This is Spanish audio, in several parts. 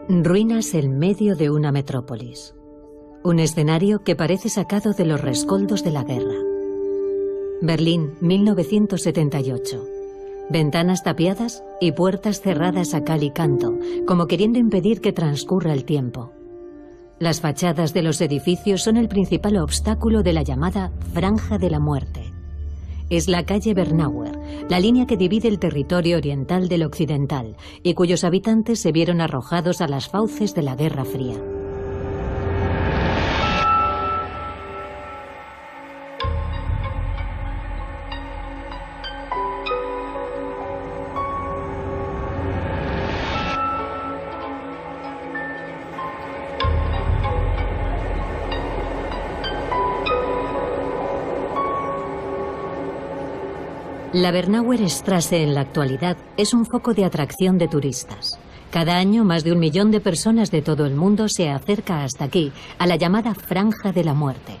Ruinas en medio de una metrópolis. Un escenario que parece sacado de los rescoldos de la guerra. Berlín, 1978. Ventanas tapiadas y puertas cerradas a cal y canto, como queriendo impedir que transcurra el tiempo. Las fachadas de los edificios son el principal obstáculo de la llamada Franja de la Muerte. Es la calle Bernauer, la línea que divide el territorio oriental del occidental y cuyos habitantes se vieron arrojados a las fauces de la Guerra Fría. La Bernauer Straße en la actualidad es un foco de atracción de turistas. Cada año más de 1 millón de personas de todo el mundo se acerca hasta aquí, a la llamada Franja de la Muerte.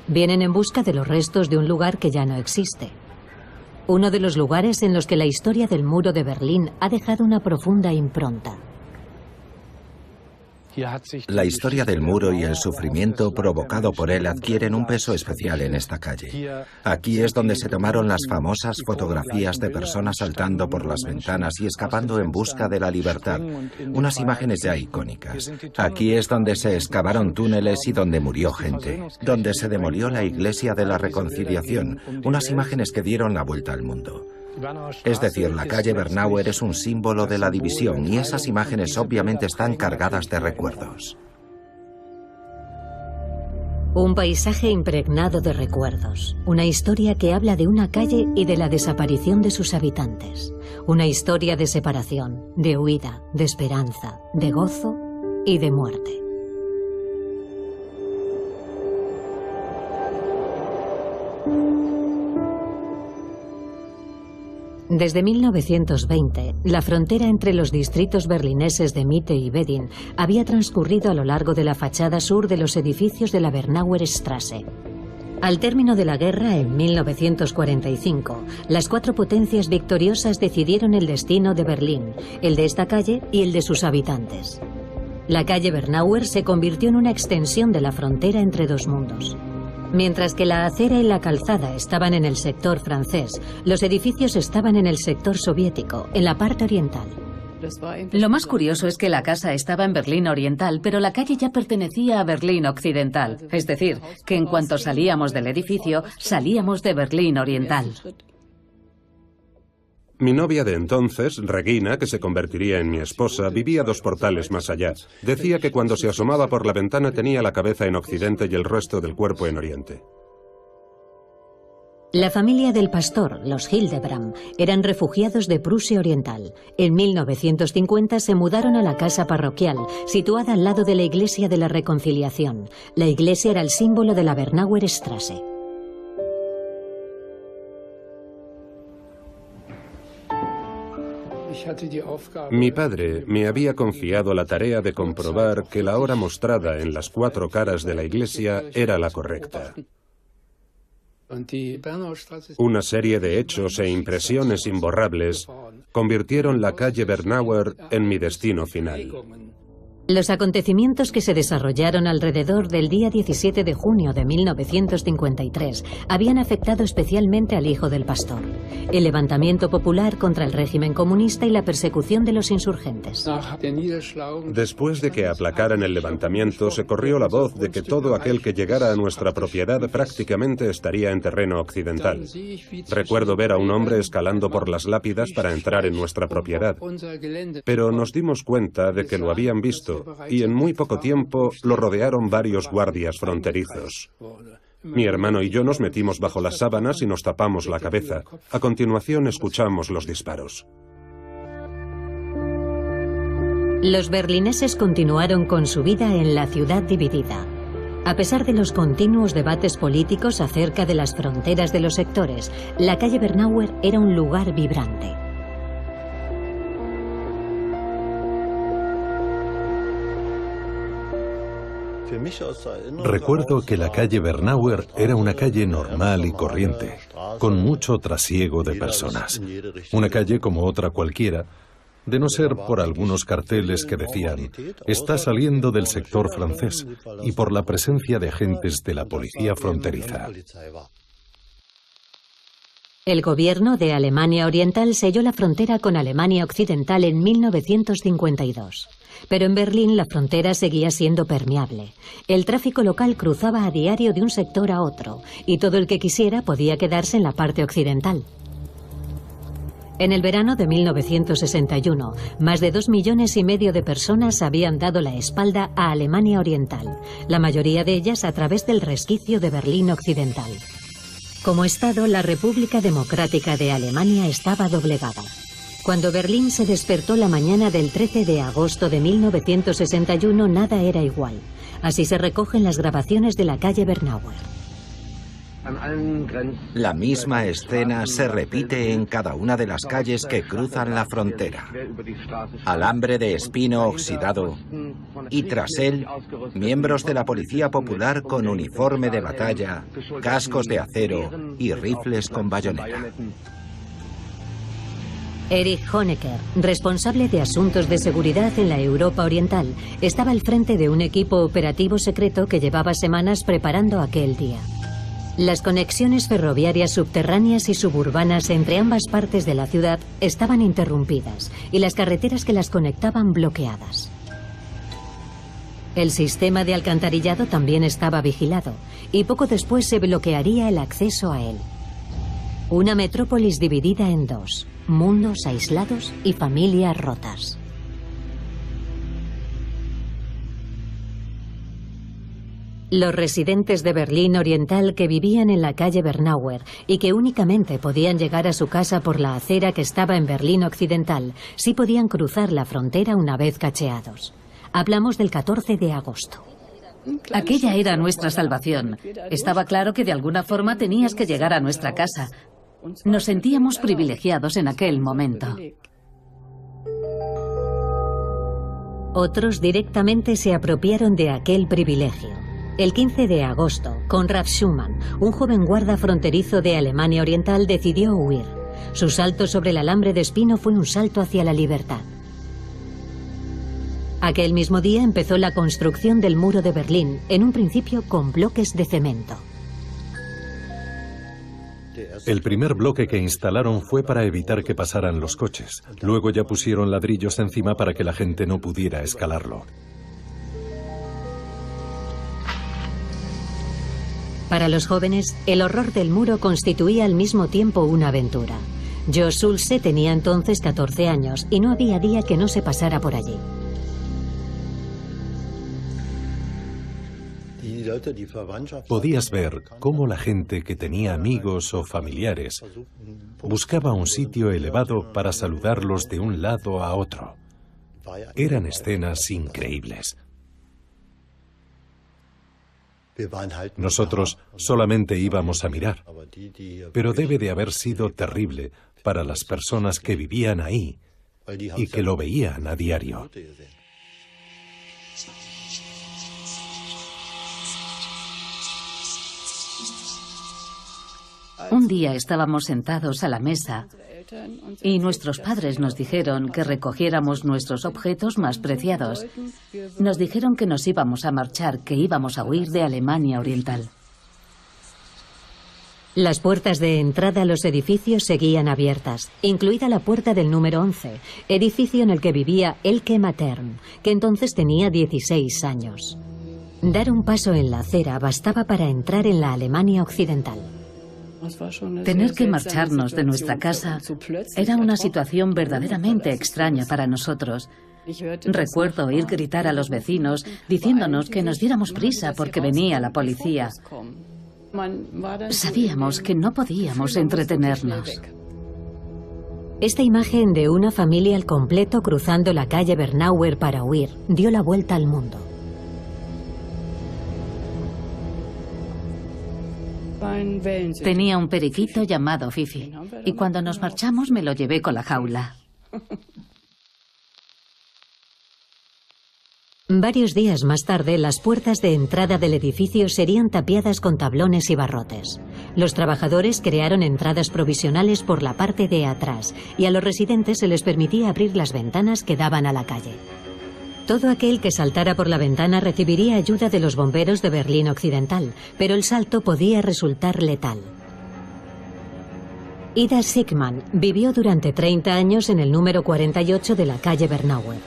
Vienen en busca de los restos de un lugar que ya no existe. Uno de los lugares en los que la historia del muro de Berlín ha dejado una profunda impronta. La historia del muro y el sufrimiento provocado por él adquieren un peso especial en esta calle. Aquí es donde se tomaron las famosas fotografías de personas saltando por las ventanas y escapando en busca de la libertad, unas imágenes ya icónicas. Aquí es donde se excavaron túneles y donde murió gente, donde se demolió la Iglesia de la Reconciliación, unas imágenes que dieron la vuelta al mundo. Es decir, la calle Bernauer es un símbolo de la división y esas imágenes obviamente están cargadas de recuerdos. Un paisaje impregnado de recuerdos, una historia que habla de una calle y de la desaparición de sus habitantes, una historia de separación, de huida, de esperanza, de gozo y de muerte. Desde 1920, la frontera entre los distritos berlineses de Mitte y Wedding había transcurrido a lo largo de la fachada sur de los edificios de la Bernauer Straße. Al término de la guerra, en 1945, las 4 potencias victoriosas decidieron el destino de Berlín, el de esta calle y el de sus habitantes. La calle Bernauer se convirtió en una extensión de la frontera entre dos mundos. Mientras que la acera y la calzada estaban en el sector francés, los edificios estaban en el sector soviético, en la parte oriental. Lo más curioso es que la casa estaba en Berlín Oriental, pero la calle ya pertenecía a Berlín Occidental. Es decir, que en cuanto salíamos del edificio, salíamos de Berlín Oriental. Mi novia de entonces, Regina, que se convertiría en mi esposa, vivía 2 portales más allá. Decía que cuando se asomaba por la ventana tenía la cabeza en Occidente y el resto del cuerpo en Oriente. La familia del pastor, los Hildebrandt, eran refugiados de Prusia Oriental. En 1950 se mudaron a la casa parroquial, situada al lado de la Iglesia de la Reconciliación. La iglesia era el símbolo de la Bernauer Straße. Mi padre me había confiado la tarea de comprobar que la hora mostrada en las 4 caras de la iglesia era la correcta. Una serie de hechos e impresiones imborrables convirtieron la calle Bernauer en mi destino final. Los acontecimientos que se desarrollaron alrededor del día 17 de junio de 1953 habían afectado especialmente al hijo del pastor, el levantamiento popular contra el régimen comunista y la persecución de los insurgentes. Después de que aplacaran el levantamiento, se corrió la voz de que todo aquel que llegara a nuestra propiedad prácticamente estaría en terreno occidental. Recuerdo ver a un hombre escalando por las lápidas para entrar en nuestra propiedad, pero nos dimos cuenta de que lo habían visto y en muy poco tiempo lo rodearon varios guardias fronterizos. Mi hermano y yo nos metimos bajo las sábanas y nos tapamos la cabeza. A continuación escuchamos los disparos. Los berlineses continuaron con su vida en la ciudad dividida. A pesar de los continuos debates políticos acerca de las fronteras de los sectores, la calle Bernauer era un lugar vibrante. Recuerdo que la calle Bernauer era una calle normal y corriente, con mucho trasiego de personas. Una calle como otra cualquiera, de no ser por algunos carteles que decían «Está saliendo del sector francés» y por la presencia de agentes de la policía fronteriza. El gobierno de Alemania Oriental selló la frontera con Alemania Occidental en 1952. Pero en Berlín la frontera seguía siendo permeable. El tráfico local cruzaba a diario de un sector a otro, y todo el que quisiera podía quedarse en la parte occidental. En el verano de 1961, más de 2,5 millones de personas habían dado la espalda a Alemania Oriental, la mayoría de ellas a través del resquicio de Berlín Occidental. Como Estado, la República Democrática de Alemania estaba doblegada. Cuando Berlín se despertó la mañana del 13 de agosto de 1961, nada era igual. Así se recogen las grabaciones de la calle Bernauer. La misma escena se repite en cada una de las calles que cruzan la frontera. Alambre de espino oxidado y tras él, miembros de la Policía Popular con uniforme de batalla, cascos de acero y rifles con bayoneta. Erich Honecker, responsable de asuntos de seguridad en la Europa Oriental, estaba al frente de un equipo operativo secreto que llevaba semanas preparando aquel día. Las conexiones ferroviarias subterráneas y suburbanas entre ambas partes de la ciudad estaban interrumpidas y las carreteras que las conectaban bloqueadas. El sistema de alcantarillado también estaba vigilado y poco después se bloquearía el acceso a él. Una metrópolis dividida en dos, mundos aislados y familias rotas. Los residentes de Berlín Oriental que vivían en la calle Bernauer y que únicamente podían llegar a su casa por la acera que estaba en Berlín Occidental, sí podían cruzar la frontera una vez cacheados. Hablamos del 14 de agosto. Aquella era nuestra salvación. Estaba claro que de alguna forma tenías que llegar a nuestra casa. Nos sentíamos privilegiados en aquel momento. Otros directamente se apropiaron de aquel privilegio. El 15 de agosto, Konrad Schumann, un joven guarda fronterizo de Alemania Oriental, decidió huir. Su salto sobre el alambre de espino fue un salto hacia la libertad. Aquel mismo día empezó la construcción del muro de Berlín, en un principio con bloques de cemento. El primer bloque que instalaron fue para evitar que pasaran los coches. Luego ya pusieron ladrillos encima para que la gente no pudiera escalarlo. Para los jóvenes, el horror del muro constituía al mismo tiempo una aventura. Jo Sulze tenía entonces 14 años y no había día que no se pasara por allí. Podías ver cómo la gente que tenía amigos o familiares buscaba un sitio elevado para saludarlos de un lado a otro. Eran escenas increíbles. Nosotros solamente íbamos a mirar, pero debe de haber sido terrible para las personas que vivían ahí y que lo veían a diario. Un día estábamos sentados a la mesa y nuestros padres nos dijeron que recogiéramos nuestros objetos más preciados. Nos dijeron que nos íbamos a marchar, que íbamos a huir de Alemania Oriental. Las puertas de entrada a los edificios seguían abiertas, incluida la puerta del número 11, edificio en el que vivía Elke Matern, que entonces tenía 16 años. Dar un paso en la acera bastaba para entrar en la Alemania Occidental. Tener que marcharnos de nuestra casa era una situación verdaderamente extraña para nosotros. Recuerdo oír gritar a los vecinos diciéndonos que nos diéramos prisa porque venía la policía. Sabíamos que no podíamos entretenernos. Esta imagen de una familia al completo cruzando la calle Bernauer para huir dio la vuelta al mundo. Tenía un periquito llamado Fifi, y cuando nos marchamos me lo llevé con la jaula. Varios días más tarde, las puertas de entrada del edificio serían tapiadas con tablones y barrotes. Los trabajadores crearon entradas provisionales por la parte de atrás y a los residentes se les permitía abrir las ventanas que daban a la calle. Todo aquel que saltara por la ventana recibiría ayuda de los bomberos de Berlín Occidental, pero el salto podía resultar letal. Ida Sigman vivió durante 30 años en el número 48 de la calle Bernauer.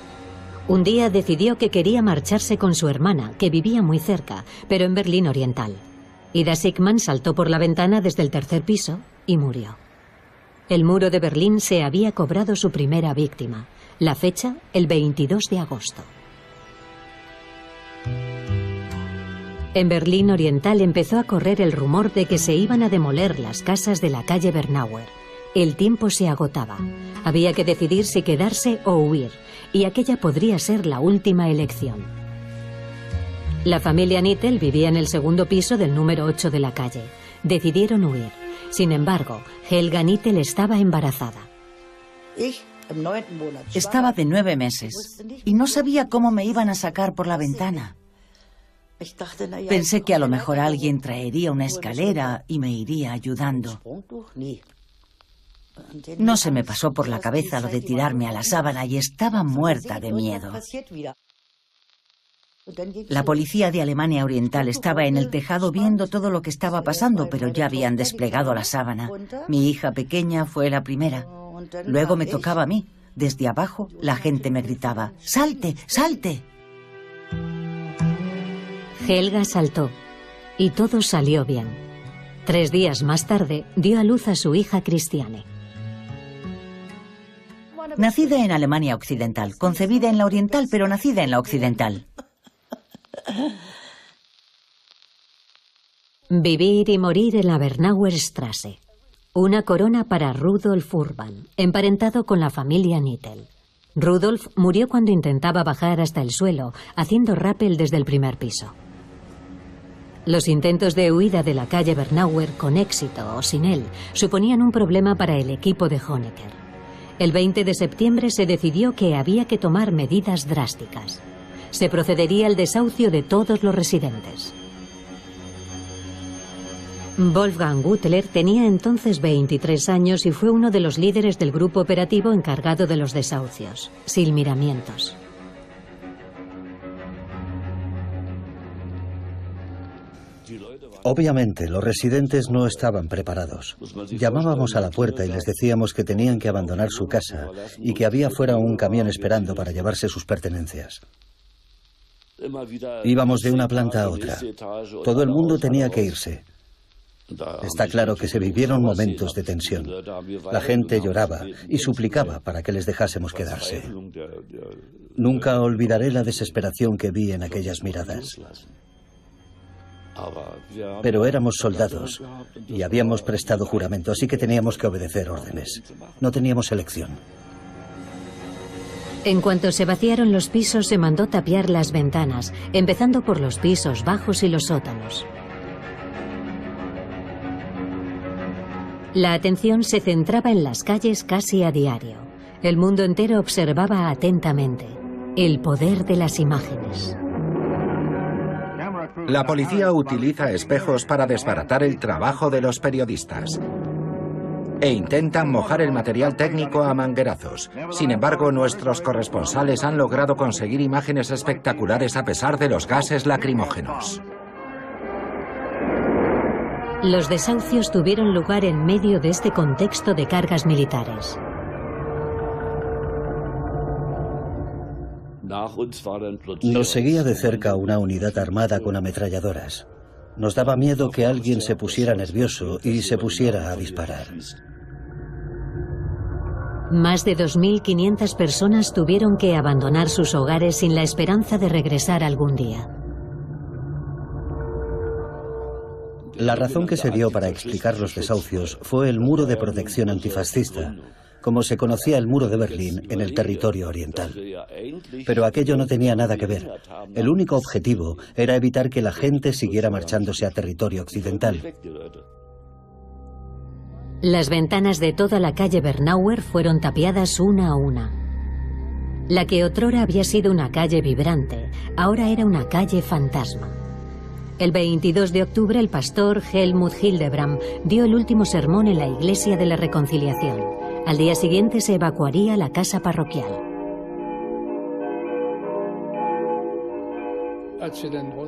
Un día decidió que quería marcharse con su hermana, que vivía muy cerca, pero en Berlín Oriental. Ida Sigman saltó por la ventana desde el tercer piso y murió. El muro de Berlín se había cobrado su primera víctima. La fecha, el 22 de agosto. En Berlín Oriental empezó a correr el rumor de que se iban a demoler las casas de la calle Bernauer. El tiempo se agotaba. Había que decidir si quedarse o huir, y aquella podría ser la última elección. La familia Nittel vivía en el segundo piso del número 8 de la calle. Decidieron huir. Sin embargo, Helga Nittel estaba embarazada. Estaba de 9 meses y no sabía cómo me iban a sacar por la ventana. Pensé que a lo mejor alguien traería una escalera y me iría ayudando. No se me pasó por la cabeza lo de tirarme a la sábana y estaba muerta de miedo. La policía de Alemania Oriental estaba en el tejado viendo todo lo que estaba pasando, pero ya habían desplegado la sábana. Mi hija pequeña fue la primera. Luego me tocaba a mí. Desde abajo la gente me gritaba: ¡salte, salte! Helga saltó y todo salió bien. 3 días más tarde dio a luz a su hija Christiane. Nacida en Alemania Occidental, concebida en la Oriental, pero nacida en la Occidental. Vivir y morir en la Bernauer Straße. Una corona para Rudolf Urban, emparentado con la familia Nittel. Rudolf murió cuando intentaba bajar hasta el suelo, haciendo rappel desde el primer piso. Los intentos de huida de la calle Bernauer, con éxito o sin él, suponían un problema para el equipo de Honecker. El 20 de septiembre se decidió que había que tomar medidas drásticas. Se procedería al desahucio de todos los residentes. Wolfgang Gutler tenía entonces 23 años y fue uno de los líderes del grupo operativo encargado de los desahucios, sin miramientos. Obviamente, los residentes no estaban preparados. Llamábamos a la puerta y les decíamos que tenían que abandonar su casa y que había fuera un camión esperando para llevarse sus pertenencias. Íbamos de una planta a otra. Todo el mundo tenía que irse. Está claro que se vivieron momentos de tensión. La gente lloraba y suplicaba para que les dejásemos quedarse. Nunca olvidaré la desesperación que vi en aquellas miradas. Pero éramos soldados y habíamos prestado juramento, así que teníamos que obedecer órdenes. No teníamos elección. En cuanto se vaciaron los pisos, se mandó tapiar las ventanas, empezando por los pisos bajos y los sótanos. La atención se centraba en las calles casi a diario. El mundo entero observaba atentamente el poder de las imágenes. La policía utiliza espejos para desbaratar el trabajo de los periodistas e intentan mojar el material técnico a manguerazos. Sin embargo, nuestros corresponsales han logrado conseguir imágenes espectaculares a pesar de los gases lacrimógenos. Los desahucios tuvieron lugar en medio de este contexto de cargas militares. Nos seguía de cerca una unidad armada con ametralladoras. Nos daba miedo que alguien se pusiera nervioso y se pusiera a disparar. Más de 2.500 personas tuvieron que abandonar sus hogares sin la esperanza de regresar algún día. La razón que se dio para explicar los desahucios fue el muro de protección antifascista, como se conocía el muro de Berlín en el territorio oriental. Pero aquello no tenía nada que ver. El único objetivo era evitar que la gente siguiera marchándose a territorio occidental. Las ventanas de toda la calle Bernauer fueron tapiadas una a una. La que otrora había sido una calle vibrante, ahora era una calle fantasma. El 22 de octubre, el pastor Helmut Hildebrandt dio el último sermón en la Iglesia de la Reconciliación. Al día siguiente se evacuaría la casa parroquial.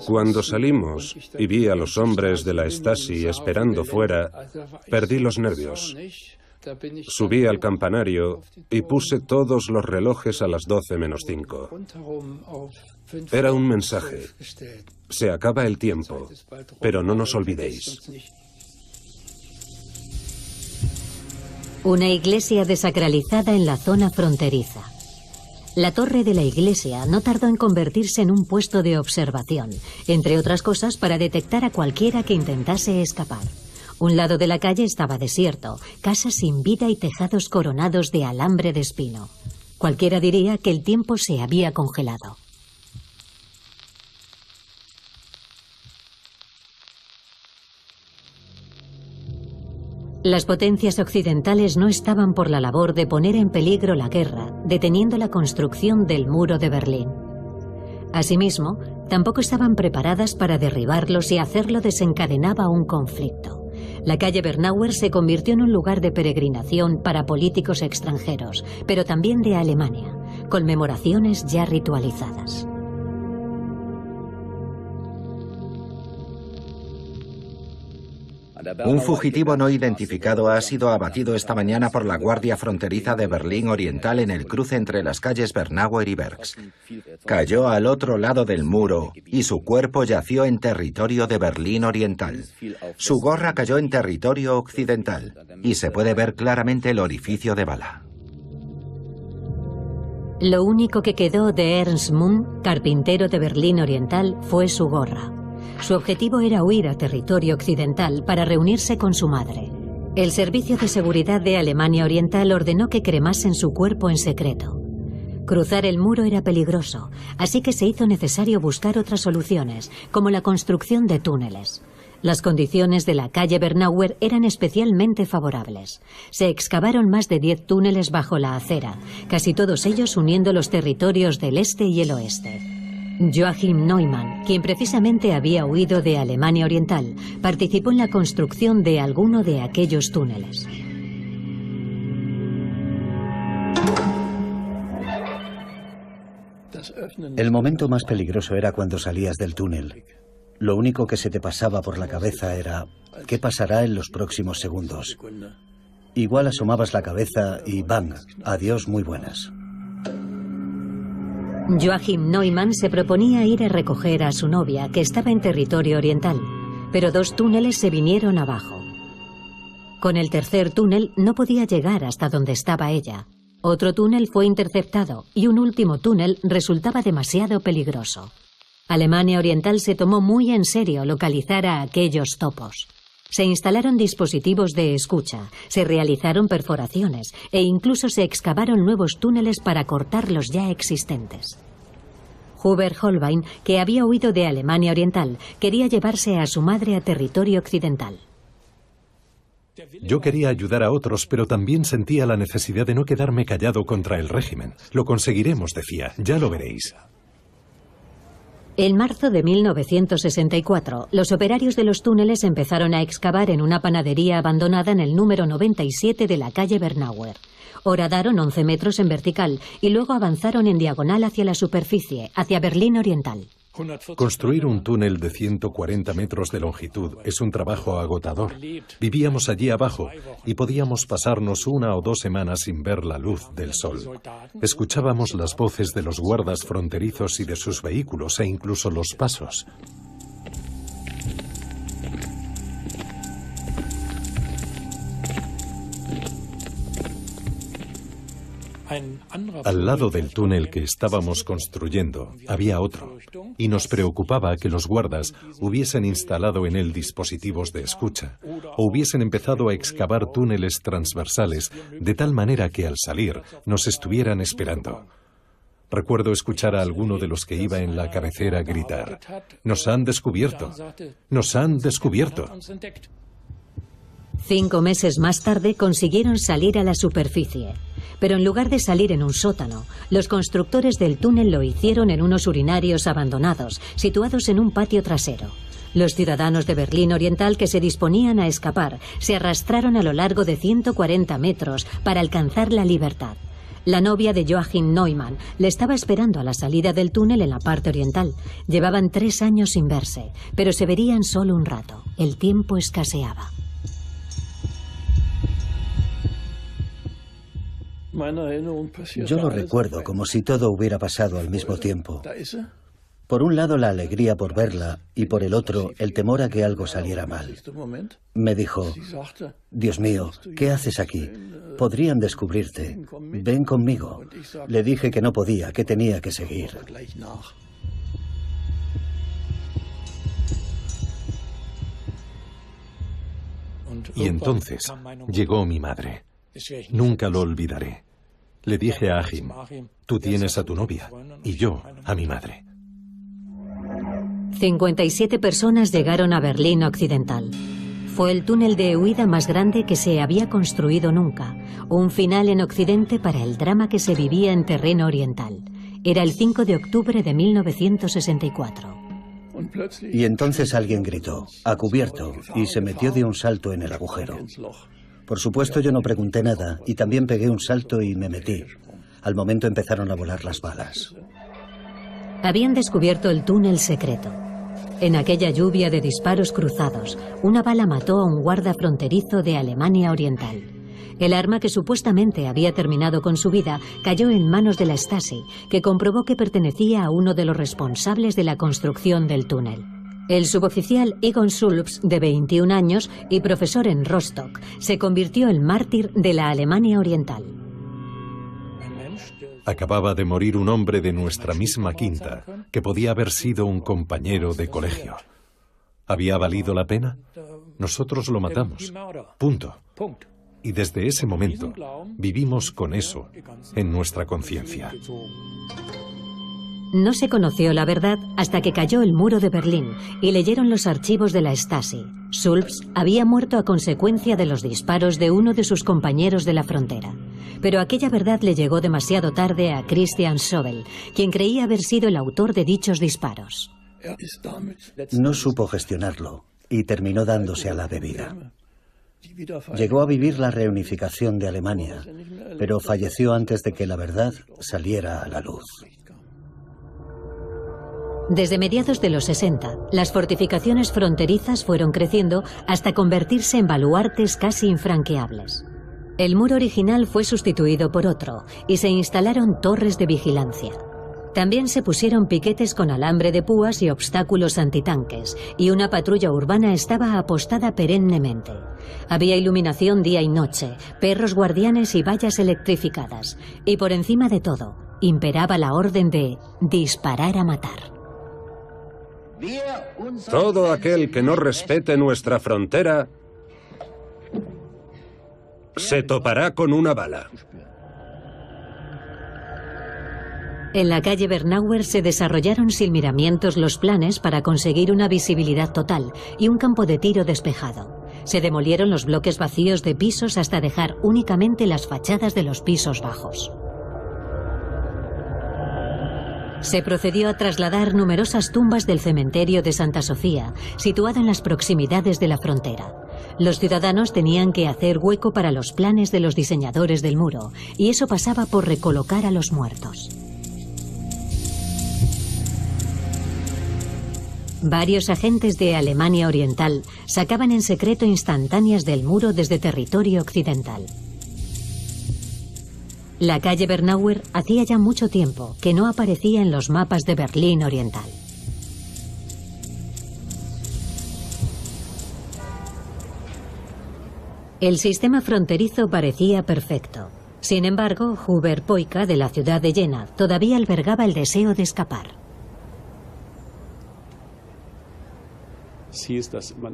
Cuando salimos y vi a los hombres de la Stasi esperando fuera, perdí los nervios. Subí al campanario y puse todos los relojes a las 12 menos 5. Era un mensaje. Se acaba el tiempo, pero no nos olvidéis. Una iglesia desacralizada en la zona fronteriza. La torre de la iglesia no tardó en convertirse en un puesto de observación, entre otras cosas para detectar a cualquiera que intentase escapar. Un lado de la calle estaba desierto, casas sin vida y tejados coronados de alambre de espino. Cualquiera diría que el tiempo se había congelado. Las potencias occidentales no estaban por la labor de poner en peligro la guerra, deteniendo la construcción del muro de Berlín. Asimismo, tampoco estaban preparadas para derribarlo si hacerlo desencadenaba un conflicto. La calle Bernauer se convirtió en un lugar de peregrinación para políticos extranjeros, pero también de Alemania, conmemoraciones ya ritualizadas. Un fugitivo no identificado ha sido abatido esta mañana por la Guardia Fronteriza de Berlín Oriental en el cruce entre las calles Bernauer y Bergs. Cayó al otro lado del muro y su cuerpo yació en territorio de Berlín Oriental. Su gorra cayó en territorio occidental y se puede ver claramente el orificio de bala. Lo único que quedó de Ernst Mund, carpintero de Berlín Oriental, fue su gorra. Su objetivo era huir a territorio occidental para reunirse con su madre. El Servicio de Seguridad de Alemania Oriental ordenó que cremasen su cuerpo en secreto. Cruzar el muro era peligroso, así que se hizo necesario buscar otras soluciones, como la construcción de túneles. Las condiciones de la calle Bernauer eran especialmente favorables. Se excavaron más de 10 túneles bajo la acera, casi todos ellos uniendo los territorios del este y el oeste. Joachim Neumann, quien precisamente había huido de Alemania Oriental, participó en la construcción de alguno de aquellos túneles. El momento más peligroso era cuando salías del túnel. Lo único que se te pasaba por la cabeza era ¿qué pasará en los próximos segundos? Igual asomabas la cabeza y ¡bang! Adiós, muy buenas. Joachim Neumann se proponía ir a recoger a su novia, que estaba en territorio oriental, pero 2 túneles se vinieron abajo. Con el tercer túnel no podía llegar hasta donde estaba ella. Otro túnel fue interceptado y un último túnel resultaba demasiado peligroso. Alemania Oriental se tomó muy en serio localizar a aquellos topos. Se instalaron dispositivos de escucha, se realizaron perforaciones e incluso se excavaron nuevos túneles para cortar los ya existentes. Hubert Holbein, que había huido de Alemania Oriental, quería llevarse a su madre a territorio occidental. Yo quería ayudar a otros, pero también sentía la necesidad de no quedarme callado contra el régimen. Lo conseguiremos, decía, ya lo veréis. En marzo de 1964, los operarios de los túneles empezaron a excavar en una panadería abandonada en el número 97 de la calle Bernauer. Horadaron 11 metros en vertical y luego avanzaron en diagonal hacia la superficie, hacia Berlín Oriental. Construir un túnel de 140 metros de longitud es un trabajo agotador. Vivíamos allí abajo y podíamos pasarnos 1 o 2 semanas sin ver la luz del sol. Escuchábamos las voces de los guardas fronterizos y de sus vehículos e incluso los pasos. Al lado del túnel que estábamos construyendo había otro, y nos preocupaba que los guardas hubiesen instalado en él dispositivos de escucha, o hubiesen empezado a excavar túneles transversales de tal manera que al salir nos estuvieran esperando. Recuerdo escuchar a alguno de los que iba en la cabecera gritar: «¡Nos han descubierto! ¡Nos han descubierto!». 5 meses más tarde consiguieron salir a la superficie. Pero en lugar de salir en un sótano, los constructores del túnel lo hicieron en unos urinarios abandonados, situados en un patio trasero. Los ciudadanos de Berlín Oriental que se disponían a escapar se arrastraron a lo largo de 140 metros para alcanzar la libertad. La novia de Joachim Neumann le estaba esperando a la salida del túnel en la parte oriental. Llevaban 3 años sin verse, pero se verían solo un rato. El tiempo escaseaba. Yo lo recuerdo como si todo hubiera pasado al mismo tiempo. Por un lado la alegría por verla y por el otro el temor a que algo saliera mal. Me dijo: Dios mío, ¿qué haces aquí? Podrían descubrirte. Ven conmigo. Le dije que no podía, que tenía que seguir. Y entonces llegó mi madre. Nunca lo olvidaré. Le dije a Achim: tú tienes a tu novia y yo a mi madre. 57 personas llegaron a Berlín Occidental. Fue el túnel de huida más grande que se había construido nunca. Un final en Occidente para el drama que se vivía en terreno oriental. Era el 5 de octubre de 1964. Y entonces alguien gritó: ¡a cubierto!, y se metió de un salto en el agujero. Por supuesto yo no pregunté nada y también pegué un salto y me metí. Al momento empezaron a volar las balas. Habían descubierto el túnel secreto. En aquella lluvia de disparos cruzados, una bala mató a un guarda fronterizo de Alemania Oriental. El arma que supuestamente había terminado con su vida cayó en manos de la Stasi, que comprobó que pertenecía a uno de los responsables de la construcción del túnel. El suboficial Egon Sulps, de 21 años y profesor en Rostock, se convirtió en mártir de la Alemania Oriental. Acababa de morir un hombre de nuestra misma quinta, que podía haber sido un compañero de colegio. ¿Había valido la pena? Nosotros lo matamos. Punto. Y desde ese momento vivimos con eso en nuestra conciencia. No se conoció la verdad hasta que cayó el muro de Berlín y leyeron los archivos de la Stasi. Sulps había muerto a consecuencia de los disparos de uno de sus compañeros de la frontera. Pero aquella verdad le llegó demasiado tarde a Christian Sobel, quien creía haber sido el autor de dichos disparos. No supo gestionarlo y terminó dándose a la bebida. Llegó a vivir la reunificación de Alemania, pero falleció antes de que la verdad saliera a la luz. Desde mediados de los 60, las fortificaciones fronterizas fueron creciendo hasta convertirse en baluartes casi infranqueables. El muro original fue sustituido por otro y se instalaron torres de vigilancia. También se pusieron piquetes con alambre de púas y obstáculos antitanques, y una patrulla urbana estaba apostada perennemente. Había iluminación día y noche, perros guardianes y vallas electrificadas. Y por encima de todo, imperaba la orden de disparar a matar. Todo aquel que no respete nuestra frontera se topará con una bala. En la calle Bernauer se desarrollaron sin miramientos los planes para conseguir una visibilidad total y un campo de tiro despejado. Se demolieron los bloques vacíos de pisos hasta dejar únicamente las fachadas de los pisos bajos. Se procedió a trasladar numerosas tumbas del cementerio de Santa Sofía, situado en las proximidades de la frontera. Los ciudadanos tenían que hacer hueco para los planes de los diseñadores del muro, y eso pasaba por recolocar a los muertos. Varios agentes de Alemania Oriental sacaban en secreto instantáneas del muro desde territorio occidental. La calle Bernauer hacía ya mucho tiempo que no aparecía en los mapas de Berlín Oriental. El sistema fronterizo parecía perfecto. Sin embargo, Hubert Poika, de la ciudad de Jena, todavía albergaba el deseo de escapar.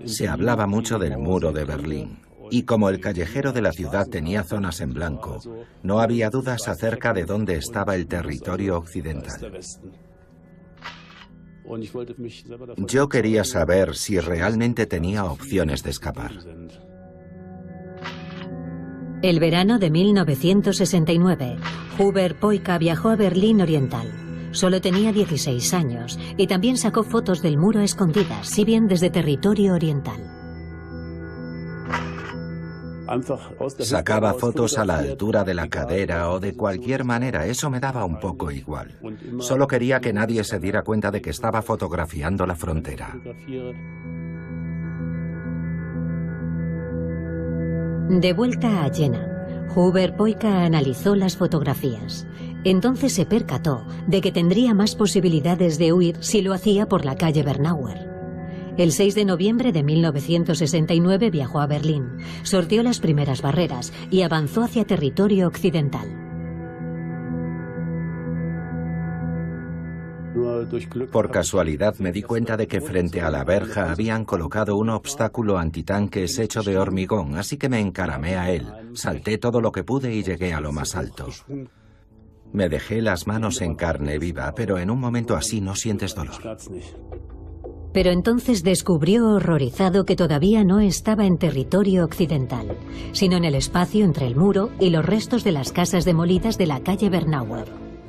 Se hablaba mucho del muro de Berlín, y como el callejero de la ciudad tenía zonas en blanco, no había dudas acerca de dónde estaba el territorio occidental. Yo quería saber si realmente tenía opciones de escapar. El verano de 1969, Hubert Poika viajó a Berlín Oriental. Solo tenía 16 años y también sacó fotos del muro a escondidas, si bien desde territorio oriental. Sacaba fotos a la altura de la cadera o de cualquier manera, eso me daba un poco igual. Solo quería que nadie se diera cuenta de que estaba fotografiando la frontera. De vuelta a Jena, Hubert Poika analizó las fotografías. Entonces se percató de que tendría más posibilidades de huir si lo hacía por la calle Bernauer. El 6 de noviembre de 1969 viajó a Berlín, sorteó las primeras barreras y avanzó hacia territorio occidental. Por casualidad me di cuenta de que frente a la verja habían colocado un obstáculo antitanques hecho de hormigón, así que me encaramé a él, salté todo lo que pude y llegué a lo más alto. Me dejé las manos en carne viva, pero en un momento así no sientes dolor. Pero entonces descubrió horrorizado que todavía no estaba en territorio occidental, sino en el espacio entre el muro y los restos de las casas demolidas de la calle Bernauer.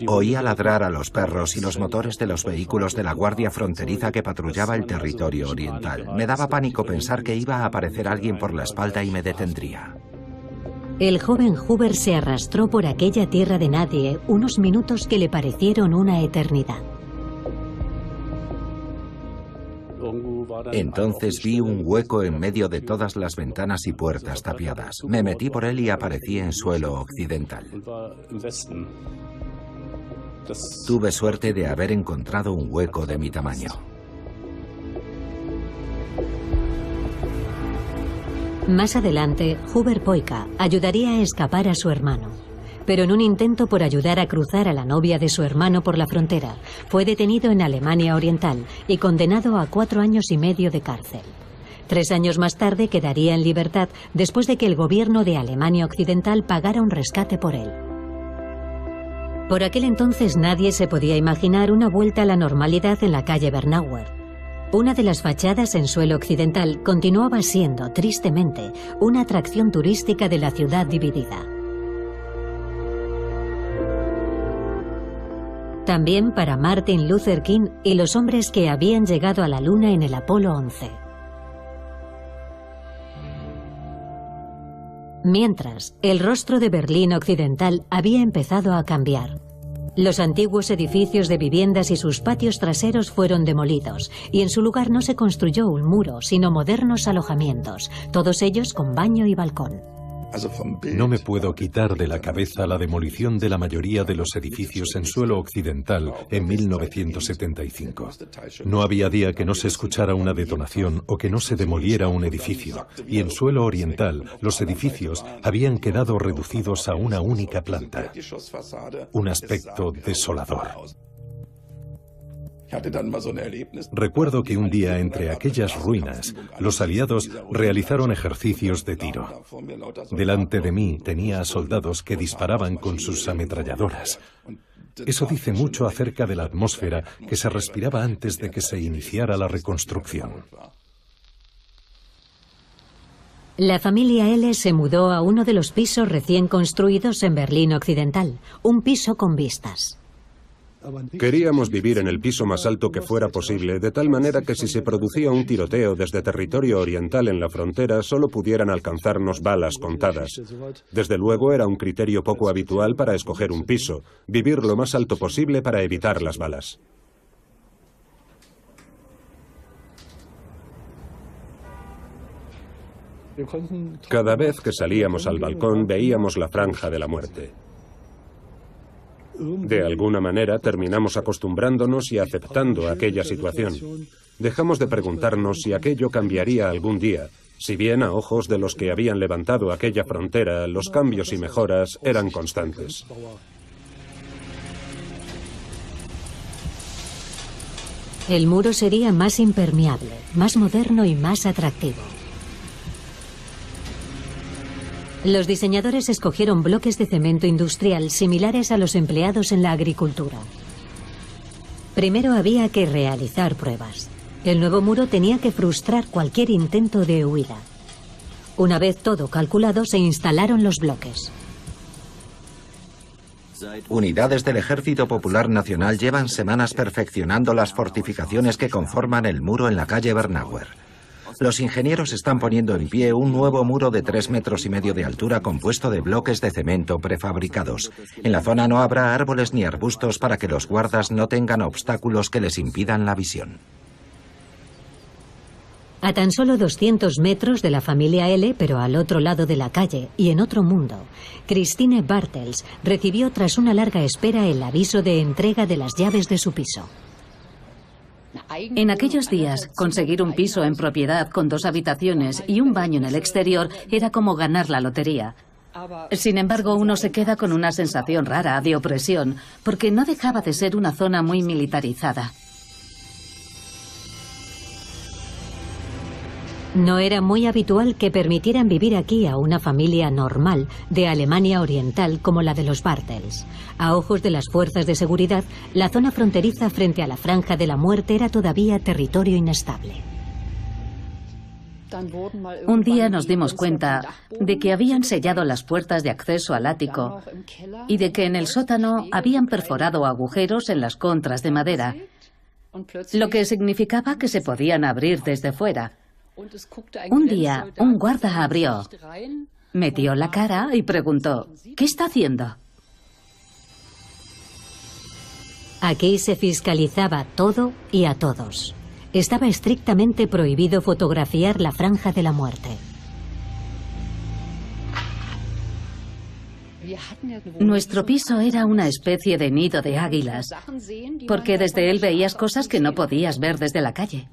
Oía ladrar a los perros y los motores de los vehículos de la guardia fronteriza que patrullaba el territorio oriental. Me daba pánico pensar que iba a aparecer alguien por la espalda y me detendría. El joven Hubert se arrastró por aquella tierra de nadie unos minutos que le parecieron una eternidad. Entonces vi un hueco en medio de todas las ventanas y puertas tapiadas. Me metí por él y aparecí en suelo occidental. Tuve suerte de haber encontrado un hueco de mi tamaño. Más adelante, Hubert Poika ayudaría a escapar a su hermano. Pero en un intento por ayudar a cruzar a la novia de su hermano por la frontera, fue detenido en Alemania Oriental y condenado a 4 años y medio de cárcel. 3 años más tarde quedaría en libertad después de que el gobierno de Alemania Occidental pagara un rescate por él. Por aquel entonces nadie se podía imaginar una vuelta a la normalidad en la calle Bernauer. Una de las fachadas en suelo occidental continuaba siendo, tristemente, una atracción turística de la ciudad dividida. También para Martin Luther King y los hombres que habían llegado a la Luna en el Apolo 11. Mientras, el rostro de Berlín Occidental había empezado a cambiar. Los antiguos edificios de viviendas y sus patios traseros fueron demolidos, y en su lugar no se construyó un muro, sino modernos alojamientos, todos ellos con baño y balcón. No me puedo quitar de la cabeza la demolición de la mayoría de los edificios en suelo occidental en 1975. No había día que no se escuchara una detonación o que no se demoliera un edificio, y en suelo oriental los edificios habían quedado reducidos a una única planta. Un aspecto desolador. Recuerdo que un día entre aquellas ruinas, los aliados realizaron ejercicios de tiro. Delante de mí tenía a soldados que disparaban con sus ametralladoras. Eso dice mucho acerca de la atmósfera que se respiraba antes de que se iniciara la reconstrucción. La familia L se mudó a uno de los pisos recién construidos en Berlín Occidental, un piso con vistas. Queríamos vivir en el piso más alto que fuera posible, de tal manera que si se producía un tiroteo desde territorio oriental en la frontera, solo pudieran alcanzarnos balas contadas. Desde luego era un criterio poco habitual para escoger un piso, vivir lo más alto posible para evitar las balas. Cada vez que salíamos al balcón veíamos la franja de la muerte. De alguna manera terminamos acostumbrándonos y aceptando aquella situación. Dejamos de preguntarnos si aquello cambiaría algún día. Si bien a ojos de los que habían levantado aquella frontera, los cambios y mejoras eran constantes. El muro sería más impermeable, más moderno y más atractivo. Los diseñadores escogieron bloques de cemento industrial similares a los empleados en la agricultura. Primero había que realizar pruebas. El nuevo muro tenía que frustrar cualquier intento de huida. Una vez todo calculado, se instalaron los bloques. Unidades del Ejército Popular Nacional llevan semanas perfeccionando las fortificaciones que conforman el muro en la calle Bernauer. Los ingenieros están poniendo en pie un nuevo muro de 3,5 metros de altura compuesto de bloques de cemento prefabricados. En la zona no habrá árboles ni arbustos para que los guardas no tengan obstáculos que les impidan la visión. A tan solo 200 metros de la familia L, pero al otro lado de la calle y en otro mundo, Christine Bartels recibió tras una larga espera el aviso de entrega de las llaves de su piso. En aquellos días, conseguir un piso en propiedad con 2 habitaciones y un baño en el exterior era como ganar la lotería. Sin embargo, uno se queda con una sensación rara de opresión, porque no dejaba de ser una zona muy militarizada. No era muy habitual que permitieran vivir aquí a una familia normal de Alemania Oriental como la de los Bartels. A ojos de las fuerzas de seguridad, la zona fronteriza frente a la Franja de la Muerte era todavía territorio inestable. Un día nos dimos cuenta de que habían sellado las puertas de acceso al ático y de que en el sótano habían perforado agujeros en las contras de madera, lo que significaba que se podían abrir desde fuera. Un día, un guarda abrió, metió la cara y preguntó: ¿qué está haciendo? Aquí se fiscalizaba todo y a todos. Estaba estrictamente prohibido fotografiar la Franja de la Muerte. Nuestro piso era una especie de nido de águilas, porque desde él veías cosas que no podías ver desde la calle.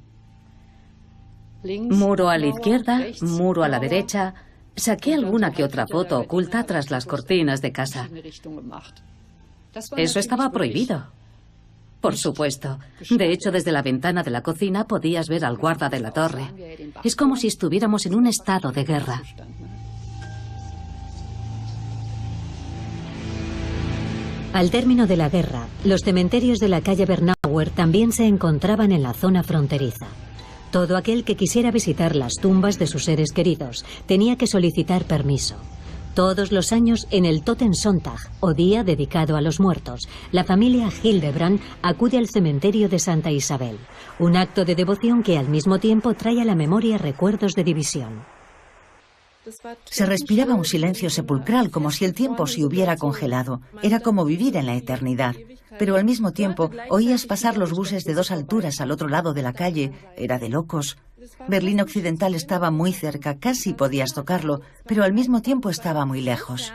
Muro a la izquierda, muro a la derecha. Saqué alguna que otra foto oculta tras las cortinas de casa. Eso estaba prohibido. Por supuesto. De hecho, desde la ventana de la cocina podías ver al guarda de la torre. Es como si estuviéramos en un estado de guerra. Al término de la guerra, los cementerios de la calle Bernauer también se encontraban en la zona fronteriza. Todo aquel que quisiera visitar las tumbas de sus seres queridos tenía que solicitar permiso. Todos los años, en el Totensonntag, o día dedicado a los muertos, la familia Hildebrand acude al cementerio de Santa Isabel, un acto de devoción que al mismo tiempo trae a la memoria recuerdos de división. Se respiraba un silencio sepulcral, como si el tiempo se hubiera congelado. Era como vivir en la eternidad. Pero al mismo tiempo oías pasar los buses de 2 alturas al otro lado de la calle. Era de locos. Berlín Occidental estaba muy cerca, casi podías tocarlo, pero al mismo tiempo estaba muy lejos.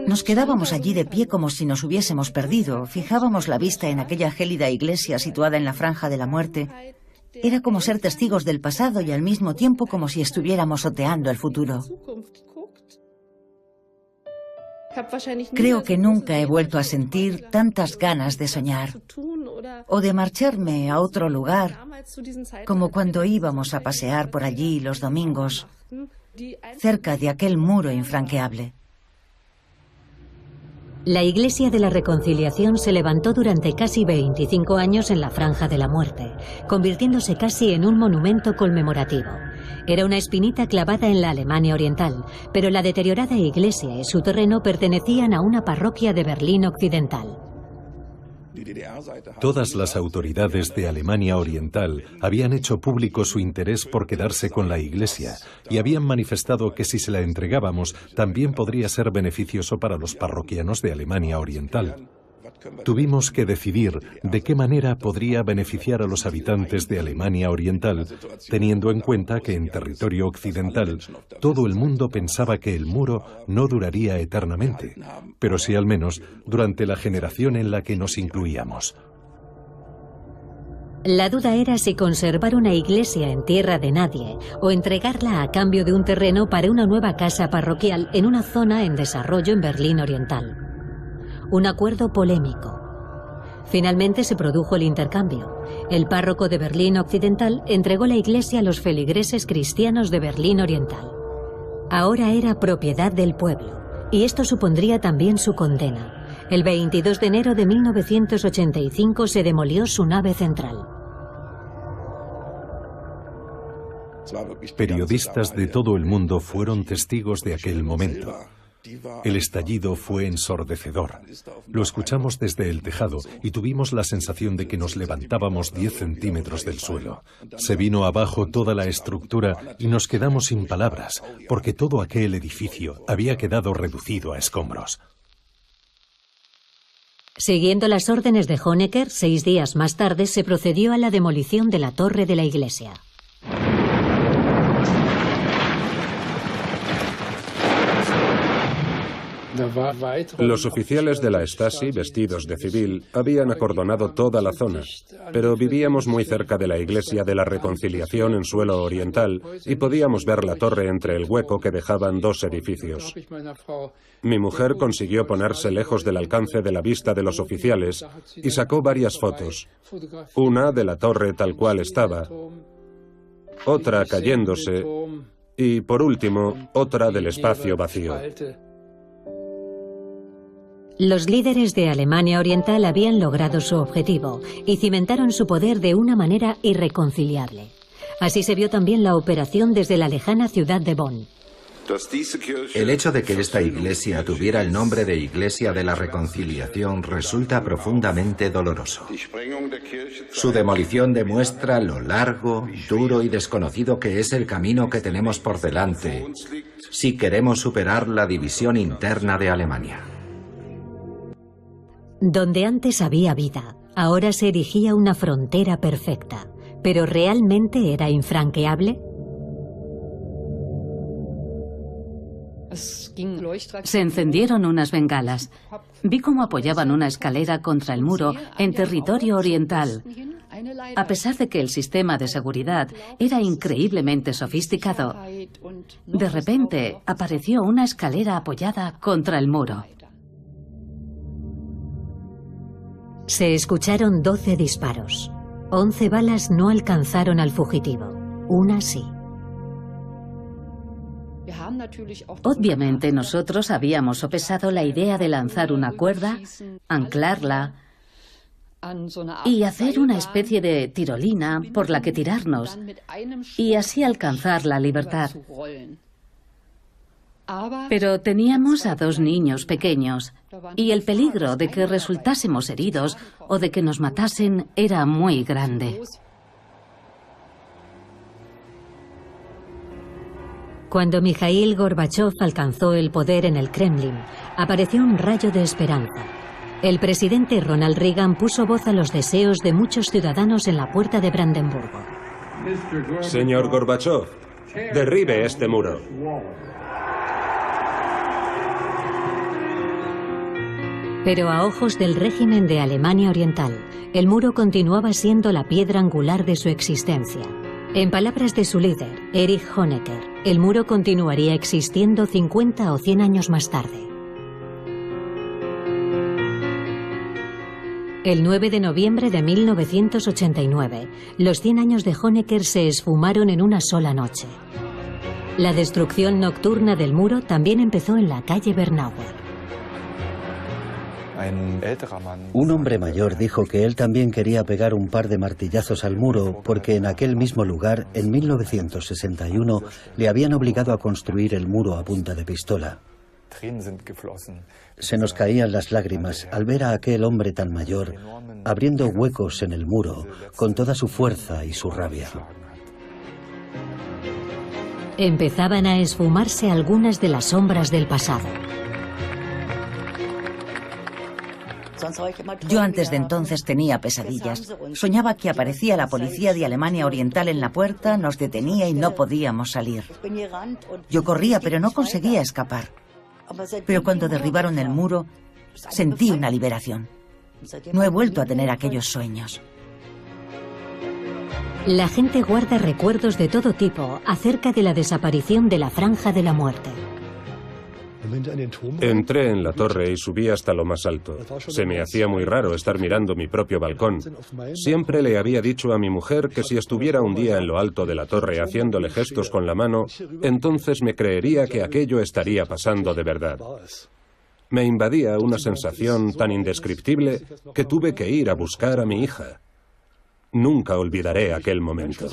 Nos quedábamos allí de pie como si nos hubiésemos perdido. Fijábamos la vista en aquella gélida iglesia situada en la Franja de la Muerte. Era como ser testigos del pasado y al mismo tiempo como si estuviéramos oteando el futuro. Creo que nunca he vuelto a sentir tantas ganas de soñar o de marcharme a otro lugar como cuando íbamos a pasear por allí los domingos, cerca de aquel muro infranqueable. La Iglesia de la Reconciliación se levantó durante casi 25 años en la Franja de la Muerte, convirtiéndose casi en un monumento conmemorativo. Era una espinita clavada en la Alemania Oriental, pero la deteriorada iglesia y su terreno pertenecían a una parroquia de Berlín Occidental. Todas las autoridades de Alemania Oriental habían hecho público su interés por quedarse con la iglesia y habían manifestado que si se la entregábamos también podría ser beneficioso para los parroquianos de Alemania Oriental. Tuvimos que decidir de qué manera podría beneficiar a los habitantes de Alemania Oriental, teniendo en cuenta que en territorio occidental todo el mundo pensaba que el muro no duraría eternamente, pero sí al menos durante la generación en la que nos incluíamos. La duda era si conservar una iglesia en tierra de nadie o entregarla a cambio de un terreno para una nueva casa parroquial en una zona en desarrollo en Berlín Oriental. Un acuerdo polémico. Finalmente se produjo el intercambio. El párroco de Berlín Occidental entregó la iglesia a los feligreses cristianos de Berlín Oriental. Ahora era propiedad del pueblo, y esto supondría también su condena. El 22 de enero de 1985 se demolió su nave central. Periodistas de todo el mundo fueron testigos de aquel momento. El estallido fue ensordecedor. Lo escuchamos desde el tejado y tuvimos la sensación de que nos levantábamos 10 centímetros del suelo. Se vino abajo toda la estructura y nos quedamos sin palabras, porque todo aquel edificio había quedado reducido a escombros. Siguiendo las órdenes de Honecker, 6 días más tarde se procedió a la demolición de la torre de la iglesia. Los oficiales de la Stasi, vestidos de civil, habían acordonado toda la zona, pero vivíamos muy cerca de la iglesia de la Reconciliación en suelo oriental y podíamos ver la torre entre el hueco que dejaban 2 edificios. Mi mujer consiguió ponerse lejos del alcance de la vista de los oficiales y sacó varias fotos. Una de la torre tal cual estaba, otra cayéndose y, por último, otra del espacio vacío. Los líderes de Alemania Oriental habían logrado su objetivo y cimentaron su poder de una manera irreconciliable. Así se vio también la operación desde la lejana ciudad de Bonn. El hecho de que esta iglesia tuviera el nombre de Iglesia de la Reconciliación resulta profundamente doloroso. Su demolición demuestra lo largo, duro y desconocido que es el camino que tenemos por delante si queremos superar la división interna de Alemania. Donde antes había vida, ahora se erigía una frontera perfecta. ¿Pero realmente era infranqueable? Se encendieron unas bengalas. Vi cómo apoyaban una escalera contra el muro en territorio oriental. A pesar de que el sistema de seguridad era increíblemente sofisticado, de repente apareció una escalera apoyada contra el muro. Se escucharon 12 disparos. 11 balas no alcanzaron al fugitivo. Una sí. Obviamente nosotros habíamos sopesado la idea de lanzar una cuerda, anclarla y hacer una especie de tirolina por la que tirarnos y así alcanzar la libertad. Pero teníamos a 2 niños pequeños y el peligro de que resultásemos heridos o de que nos matasen era muy grande. Cuando Mikhail Gorbachev alcanzó el poder en el Kremlin, apareció un rayo de esperanza. El presidente Ronald Reagan puso voz a los deseos de muchos ciudadanos en la puerta de Brandenburgo. Señor Gorbachev, derribe este muro. Pero a ojos del régimen de Alemania Oriental, el muro continuaba siendo la piedra angular de su existencia. En palabras de su líder, Erich Honecker, el muro continuaría existiendo 50 o 100 años más tarde. El 9 de noviembre de 1989, los 100 años de Honecker se esfumaron en una sola noche. La destrucción nocturna del muro también empezó en la calle Bernauer. Un hombre mayor dijo que él también quería pegar un par de martillazos al muro porque en aquel mismo lugar, en 1961, le habían obligado a construir el muro a punta de pistola. Se nos caían las lágrimas al ver a aquel hombre tan mayor abriendo huecos en el muro con toda su fuerza y su rabia. Empezaban a esfumarse algunas de las sombras del pasado. Yo antes de entonces tenía pesadillas. Soñaba que aparecía la policía de Alemania Oriental en la puerta, nos detenía y no podíamos salir. Yo corría, pero no conseguía escapar. Pero cuando derribaron el muro, sentí una liberación. No he vuelto a tener aquellos sueños. La gente guarda recuerdos de todo tipo acerca de la desaparición de la Franja de la Muerte. Entré en la torre y subí hasta lo más alto. Se me hacía muy raro estar mirando mi propio balcón. Siempre le había dicho a mi mujer que si estuviera un día en lo alto de la torre haciéndole gestos con la mano, entonces me creería que aquello estaría pasando de verdad. Me invadía una sensación tan indescriptible que tuve que ir a buscar a mi hija. Nunca olvidaré aquel momento.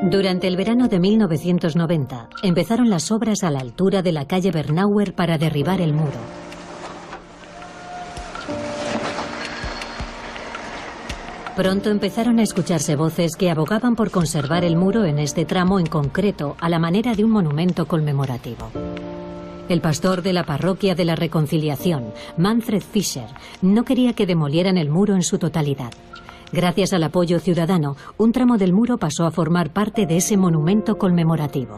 Durante el verano de 1990, empezaron las obras a la altura de la calle Bernauer para derribar el muro. Pronto empezaron a escucharse voces que abogaban por conservar el muro en este tramo en concreto, a la manera de un monumento conmemorativo. El pastor de la parroquia de la Reconciliación, Manfred Fischer, no quería que demolieran el muro en su totalidad. Gracias al apoyo ciudadano, un tramo del muro pasó a formar parte de ese monumento conmemorativo.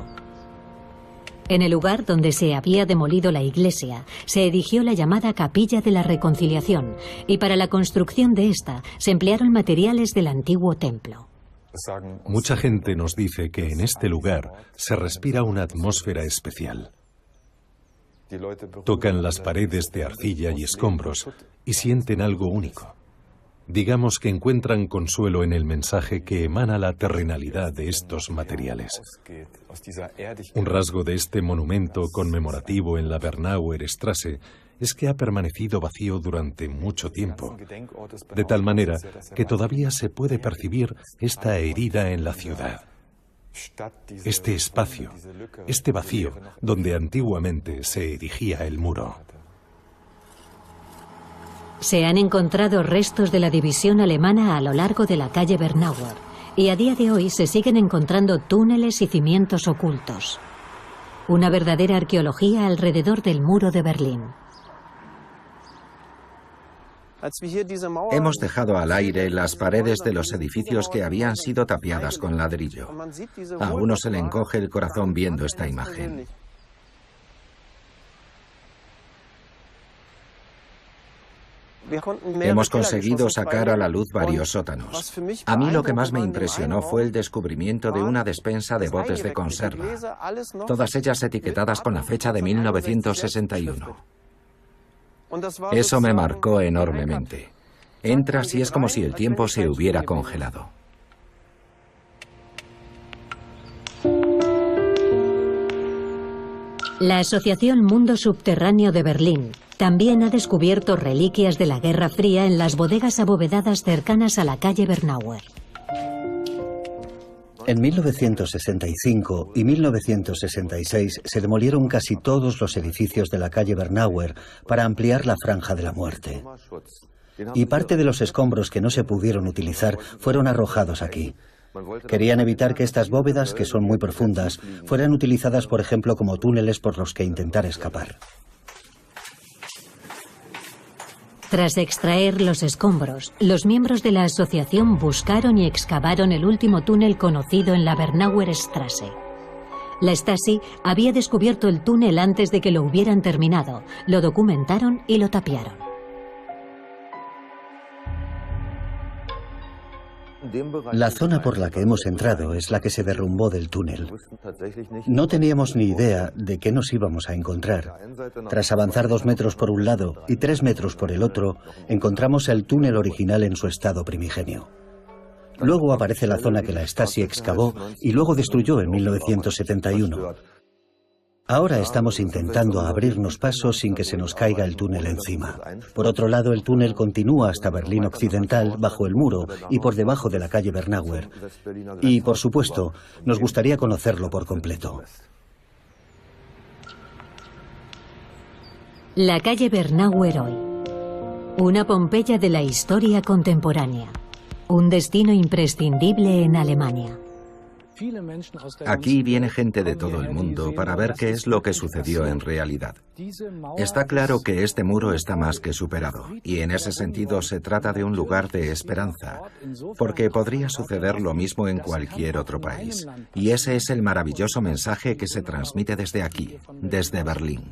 En el lugar donde se había demolido la iglesia, se erigió la llamada Capilla de la Reconciliación, y para la construcción de esta se emplearon materiales del antiguo templo. Mucha gente nos dice que en este lugar se respira una atmósfera especial. Tocan las paredes de arcilla y escombros y sienten algo único. Digamos que encuentran consuelo en el mensaje que emana la terrenalidad de estos materiales. Un rasgo de este monumento conmemorativo en la Bernauer Straße es que ha permanecido vacío durante mucho tiempo, de tal manera que todavía se puede percibir esta herida en la ciudad. Este espacio, este vacío donde antiguamente se erigía el muro. Se han encontrado restos de la división alemana a lo largo de la calle Bernauer, y a día de hoy se siguen encontrando túneles y cimientos ocultos. Una verdadera arqueología alrededor del muro de Berlín. Hemos dejado al aire las paredes de los edificios que habían sido tapiadas con ladrillo. A uno se le encoge el corazón viendo esta imagen. Hemos conseguido sacar a la luz varios sótanos. A mí lo que más me impresionó fue el descubrimiento de una despensa de botes de conserva, todas ellas etiquetadas con la fecha de 1961. Eso me marcó enormemente. Entras y es como si el tiempo se hubiera congelado. La Asociación Mundo Subterráneo de Berlín también ha descubierto reliquias de la Guerra Fría en las bodegas abovedadas cercanas a la calle Bernauer. En 1965 y 1966 se demolieron casi todos los edificios de la calle Bernauer para ampliar la franja de la muerte. Y parte de los escombros que no se pudieron utilizar fueron arrojados aquí. Querían evitar que estas bóvedas, que son muy profundas, fueran utilizadas, por ejemplo, como túneles por los que intentar escapar. Tras extraer los escombros, los miembros de la asociación buscaron y excavaron el último túnel conocido en la Bernauer Straße. La Stasi había descubierto el túnel antes de que lo hubieran terminado, lo documentaron y lo tapiaron. La zona por la que hemos entrado es la que se derrumbó del túnel. No teníamos ni idea de qué nos íbamos a encontrar. Tras avanzar 2 metros por un lado y 3 metros por el otro, encontramos el túnel original en su estado primigenio. Luego aparece la zona que la Stasi excavó y luego destruyó en 1971. Ahora estamos intentando abrirnos paso sin que se nos caiga el túnel encima. Por otro lado, el túnel continúa hasta Berlín Occidental, bajo el muro y por debajo de la calle Bernauer. Y, por supuesto, nos gustaría conocerlo por completo. La calle Bernauer hoy. Una Pompeya de la historia contemporánea. Un destino imprescindible en Alemania. Aquí viene gente de todo el mundo para ver qué es lo que sucedió en realidad. Está claro que este muro está más que superado, y en ese sentido se trata de un lugar de esperanza, porque podría suceder lo mismo en cualquier otro país. Y ese es el maravilloso mensaje que se transmite desde aquí, desde Berlín.